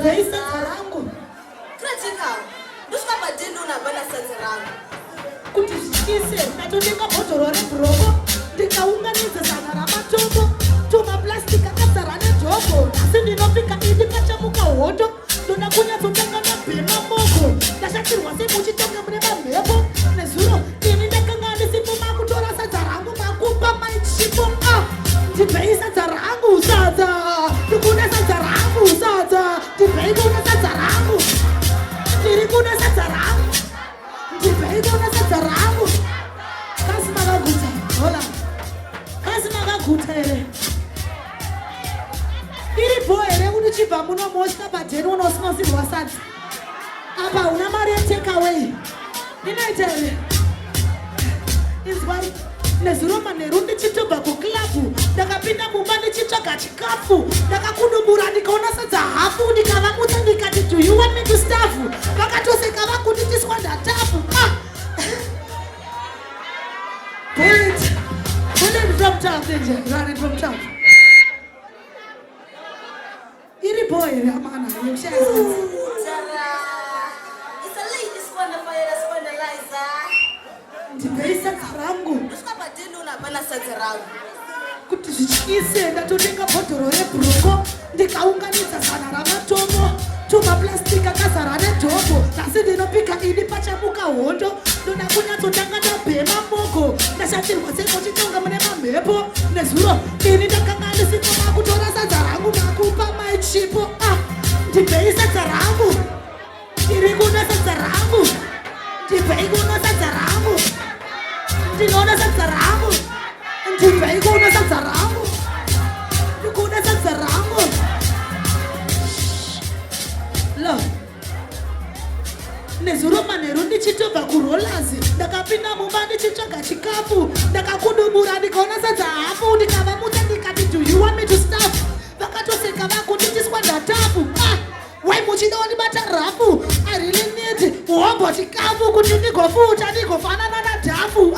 ndibveisa dzarangu Critical. Ndosvika padendo unabana sadza rangu. kuti zvityise ndatotenga bhodhoro rebroko ndikaunganidza zana ramatombo tumaplastic akazara nedhobho asi ndinopika idi pachamuka hondo ndoda kunyatsotanga nabhema moko ndashatirwa semuchitonga mune mamhepo nezuro ini ndakanga ndisipo makutora sadza rangu makupa maitshipo ndibvei sadza rangu sadza ndikuna sadza rangu sadza ndibvei kuna sadza rangu ndiri kuna sadza rangu ndibvei kuna sadza rangu kasi makaguta hola kasi makaguta here iripo here kuti chibva munomosva padheni unosinozirwa sadza apa una mari yetakaway ndinoita here inzwai nezuro manheru ndichitobva kuklabu ndakapinda mumba ndichitsvaga chikafu ndakakudubura ndikaona sadza hafu ndikavamutsa ndikati do you want me to staff vakatoseka vakuti tiswanda tafu bullet from top run it from top iripo here amana yokushaya It's a lady squander fire squander Liza. ndibvei sadza rangu Ndosvika padendo unabana sadza rangu. kuti zvityise ndatotenga bhodhoro rebroko ndikaunganidza zana ramatombo tumaplastic akazara nedhobho asi ndinopika idi pachamuka hondo ndoda kunyatsotanga nabhema moko ndashatirwa semochitonga mune mamhepo nezuro ini ndakanga ndisipo makutora sadza rangu makupa maitshipo ndibvei sadza rangu iri kuna sadza rangu ndibvei kuna sadza rangu ndinoona sadza rangu ndibvei kuna sadza rangu ndikuna sadza rangu lo nezuro manheru ndichitobva kurolazi ndakapinda mumba ndichitsvaga chikafu ndakakudubura ndikaona sadza hafu ndikavamutsa ndikati do you want me to staff vakatoseka vakuti tiswanda tafu wai muchidawo ndibata rafu I really need hombo chikafu kuti ndigofuta ndigofanana nadhafu